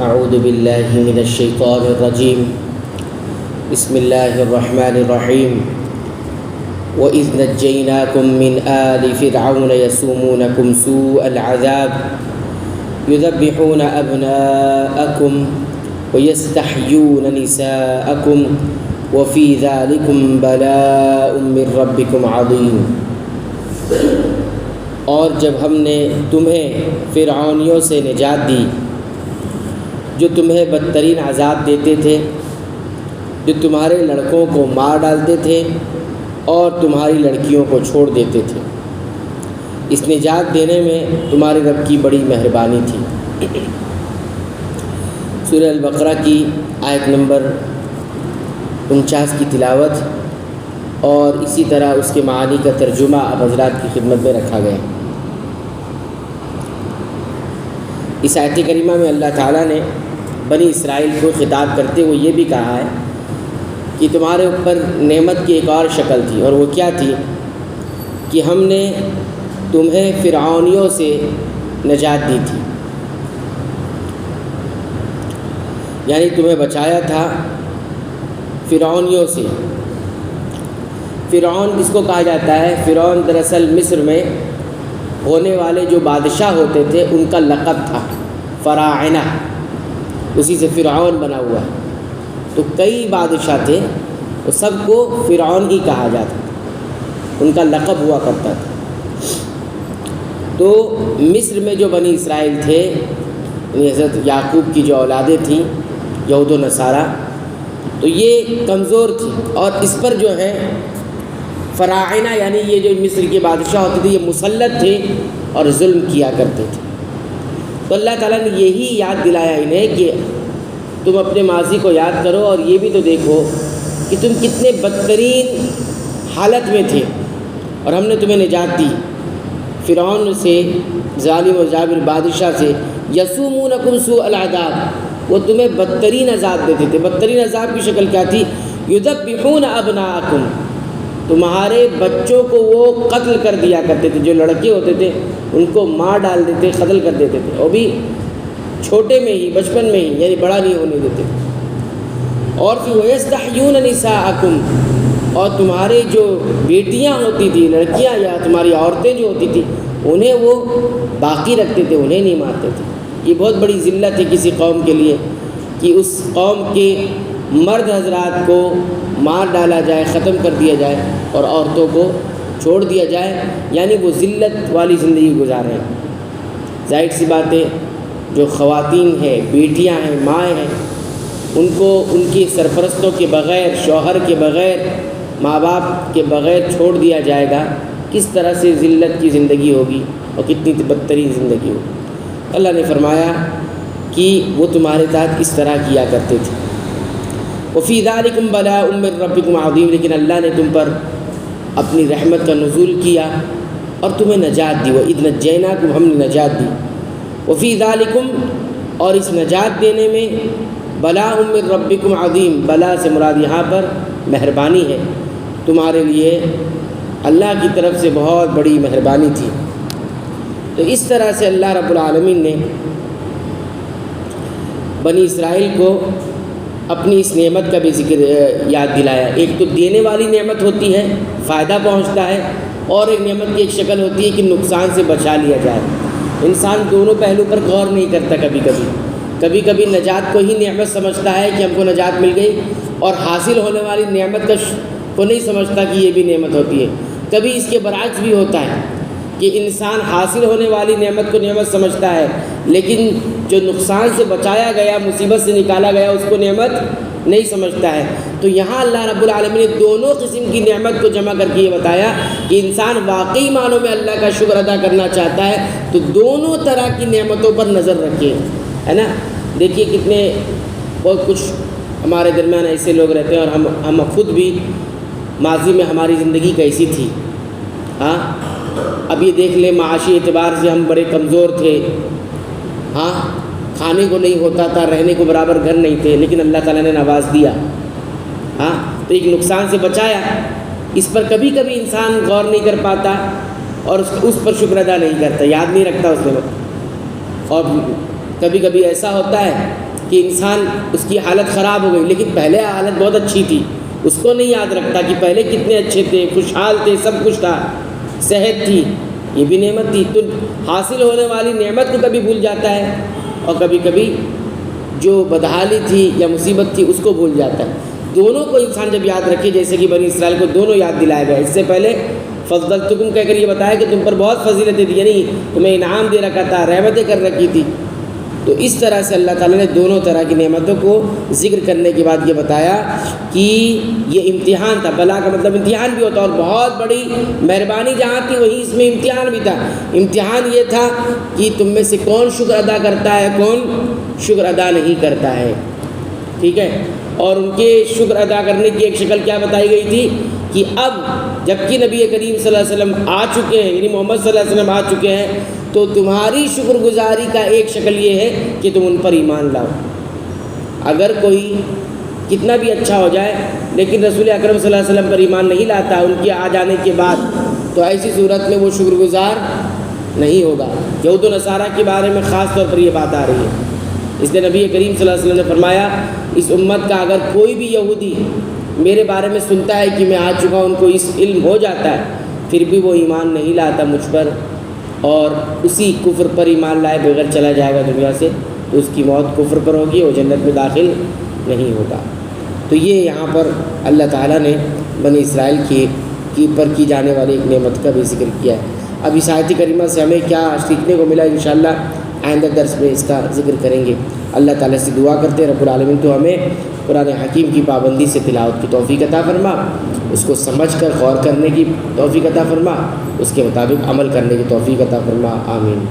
اعوذ باللہ من الشیطان الرجیم بسم اللہ الرحمن الرحیم وَإِذْ نَجَّيْنَاكُمْ مِنْ آلِ فِرْعَوْنَ يَسُومُونَكُمْ سُوءَ الْعَذَابِ يُذَبِّحُونَ أَبْنَاءَكُمْ وَيَسْتَحْيُونَ نِسَاءَكُمْ وَفِي ذَلِكُمْ بَلَاءٌ مِّن رَّبِّكُمْ عَظِيمٌ۔ اور جب ہم نے تمہیں فرعونیوں سے نجات دی جو تمہیں بدترین عذاب دیتے تھے، جو تمہارے لڑکوں کو مار ڈالتے تھے اور تمہاری لڑکیوں کو چھوڑ دیتے تھے، اس نجات دینے میں تمہارے رب کی بڑی مہربانی تھی۔ سورہ البقرہ کی آیت نمبر 49 کی تلاوت اور اسی طرح اس کے معانی کا ترجمہ اب حضرات کی خدمت میں رکھا گیا۔ اس آیت کریمہ میں اللہ تعالیٰ نے بنی اسرائیل کو خطاب کرتے ہوئے یہ بھی کہا ہے کہ تمہارے اوپر نعمت کی ایک اور شکل تھی، اور وہ کیا تھی کہ ہم نے تمہیں فرعونیوں سے نجات دی تھی، یعنی تمہیں بچایا تھا فرعونیوں سے۔ فرعون کس کو کہا جاتا ہے؟ فرعون دراصل مصر میں ہونے والے جو بادشاہ ہوتے تھے ان کا لقب تھا، فراعنہ، اسی سے فرعون بنا ہوا ہے۔ تو کئی بادشاہ تھے، وہ سب کو فرعون ہی کہا جاتا تھا، ان کا لقب ہوا کرتا تھا۔ تو مصر میں جو بنی اسرائیل تھے، یعنی حضرت یعقوب کی جو اولادیں تھیں، یہود و نصارہ، تو یہ کمزور تھی، اور اس پر جو ہے فراعنہ یعنی یہ جو مصر کے بادشاہ ہوتے تھے یہ مسلط تھے اور ظلم کیا کرتے تھے۔ تو اللہ تعالیٰ نے یہی یاد دلایا انہیں کہ تم اپنے ماضی کو یاد کرو اور یہ بھی تو دیکھو کہ تم کتنے بدترین حالت میں تھے، اور ہم نے تمہیں نجات دی فرعون سے، ظالم و جابر بادشاہ سے۔ یسومونکم سوء العذاب، وہ تمہیں بدترین عذاب دیتے تھے۔ بدترین عذاب کی شکل کیا تھی؟ یذبحون ابناءکم، تمہارے بچوں کو وہ قتل کر دیا کرتے تھے، جو لڑکے ہوتے تھے ان کو مار ڈال دیتے، قتل کر دیتے تھے، اور بھی چھوٹے میں ہی، بچپن میں ہی، یعنی بڑا نہیں ہونے دیتے۔ اور پھر وَيَسْتَحْيُونَ نِسَاءَكُمْ، اور تمہارے جو بیٹیاں ہوتی تھیں، لڑکیاں یا تمہاری عورتیں جو ہوتی تھیں، انہیں وہ باقی رکھتے تھے، انہیں نہیں مارتے تھے۔ یہ بہت بڑی ذلت ہے کسی قوم کے لیے کہ اس قوم کے مرد حضرات کو مار ڈالا جائے، ختم کر دیا جائے، اور عورتوں کو چھوڑ دیا جائے، یعنی وہ ذلت والی زندگی گزاریں۔ ظاہر سی بات ہے، جو خواتین ہیں، بیٹیاں ہیں، مائیں ہیں، ان کو ان کی سرپرستوں کے بغیر، شوہر کے بغیر، ماں باپ کے بغیر چھوڑ دیا جائے گا، کس طرح سے ذلت کی زندگی ہوگی اور کتنی بدترین زندگی ہوگی۔ اللہ نے فرمایا کہ وہ تمہارے ساتھ اس طرح کیا کرتے تھے۔ وفی ذالکم بلاء من ربکم عظیم، لیکن اللہ نے تم پر اپنی رحمت کا نزول کیا اور تمہیں نجات دی۔ وَإِذْ نَجَّيْنَاكُمْ، ہم نے نجات دی۔ وفی ذالکم، اور اس نجات دینے میں، بلاء من ربکم عظیم، بلا سے مراد یہاں پر مہربانی ہے، تمہارے لیے اللہ کی طرف سے بہت بڑی مہربانی تھی۔ تو اس طرح سے اللہ رب العالمین نے بنی اسرائیل کو اپنی اس نعمت کا بھی ذکر یاد دلایا۔ ایک تو دینے والی نعمت ہوتی ہے، فائدہ پہنچتا ہے، اور ایک نعمت کی ایک شکل ہوتی ہے کہ نقصان سے بچا لیا جائے۔ انسان دونوں پہلو پر غور نہیں کرتا، کبھی کبھی نجات کو ہی نعمت سمجھتا ہے کہ ہم کو نجات مل گئی، اور حاصل ہونے والی نعمت کو نہیں سمجھتا کہ یہ بھی نعمت ہوتی ہے۔ کبھی اس کے برعکس بھی ہوتا ہے کہ انسان حاصل ہونے والی نعمت کو نعمت سمجھتا ہے، لیکن جو نقصان سے بچایا گیا، مصیبت سے نکالا گیا، اس کو نعمت نہیں سمجھتا ہے۔ تو یہاں اللہ رب العالمین نے دونوں قسم کی نعمت کو جمع کر کے یہ بتایا کہ انسان واقعی معنوں میں اللہ کا شکر ادا کرنا چاہتا ہے تو دونوں طرح کی نعمتوں پر نظر رکھے، ہے نا۔ دیکھیے کتنے بہت کچھ ہمارے درمیان ایسے لوگ رہتے ہیں، اور ہم خود بھی ماضی میں ہماری زندگی کیسی تھی، ہاں، اب یہ دیکھ لیں معاشی اعتبار سے ہم بڑے کمزور تھے، ہاں، کھانے کو نہیں ہوتا تھا، رہنے کو برابر گھر نہیں تھے، لیکن اللہ تعالیٰ نے نواز دیا، ہاں، تو ایک نقصان سے بچایا۔ اس پر کبھی کبھی انسان غور نہیں کر پاتا اور اس پر شکر ادا نہیں کرتا، یاد نہیں رکھتا اس وقت۔ اور کبھی کبھی ایسا ہوتا ہے کہ انسان اس کی حالت خراب ہو گئی، لیکن پہلے حالت بہت اچھی تھی، اس کو نہیں یاد رکھتا کہ پہلے کتنے اچھے تھے، خوشحال تھے، سب کچھ تھا، صحت تھی، یہ بھی نعمت تھی۔ تو حاصل ہونے والی نعمت کو کبھی بھول جاتا ہے، اور کبھی کبھی جو بدحالی تھی یا مصیبت تھی اس کو بھول جاتا ہے۔ دونوں کو انسان جب یاد رکھے، جیسے کہ بنی اسرائیل کو دونوں یاد دلائے گئے، اس سے پہلے فضلتکم کہہ کر یہ بتایا کہ تم پر بہت فضیلتیں دی، یعنی تمہیں انعام دے رکھا تھا، رحمتیں کر رکھی تھی۔ تو اس طرح سے اللہ تعالیٰ نے دونوں طرح کی نعمتوں کو ذکر کرنے کے بعد یہ بتایا کہ یہ امتحان تھا۔ بلا کا مطلب امتحان بھی ہوتا ہے، اور بہت بڑی مہربانی جہاں تھی وہیں اس میں امتحان بھی تھا۔ امتحان یہ تھا کہ تم میں سے کون شکر ادا کرتا ہے، کون شکر ادا نہیں کرتا ہے، ٹھیک ہے۔ اور ان کے شکر ادا کرنے کی ایک شکل کیا بتائی گئی تھی کہ اب جب کہ نبی کریم صلی اللہ علیہ وسلم آ چکے ہیں، یعنی محمد صلی اللہ علیہ وسلم آ چکے ہیں، تو تمہاری شکر گزاری کا ایک شکل یہ ہے کہ تم ان پر ایمان لاؤ۔ اگر کوئی کتنا بھی اچھا ہو جائے لیکن رسول اکرم صلی اللہ علیہ وسلم پر ایمان نہیں لاتا ان کے آ جانے کے بعد، تو ایسی صورت میں وہ شکر گزار نہیں ہوگا۔ یہود و نصارہ کے بارے میں خاص طور پر یہ بات آ رہی ہے، اس لیے نبی کریم صلی اللہ علیہ وسلم نے فرمایا اس امت کا اگر کوئی بھی یہودی میرے بارے میں سنتا ہے کہ میں آ چکا ہوں، ان کو اس علم ہو جاتا ہے، پھر بھی وہ ایمان نہیں لاتا مجھ پر اور اسی کفر پر ایمان لائے بغیر چلا جائے گا دنیا سے، تو اس کی موت کفر پر ہوگی، وہ جنت میں داخل نہیں ہوگا۔ تو یہ یہاں پر اللہ تعالیٰ نے بنی اسرائیل کی پر کی جانے والی ایک نعمت کا بھی ذکر کیا ہے۔ اب اس آیت کریمہ سے ہمیں کیا سیکھنے کو ملا، انشاءاللہ آئندہ درس میں اس کا ذکر کریں گے۔ اللہ تعالیٰ سے دعا کرتے ہیں رب العالمین تو ہمیں قرآن حکیم کی پابندی سے تلاوت کی توفیق عطا فرما، اس کو سمجھ کر غور کرنے کی توفیق عطا فرما، اس کے مطابق عمل کرنے کی توفیق عطا فرما، آمین۔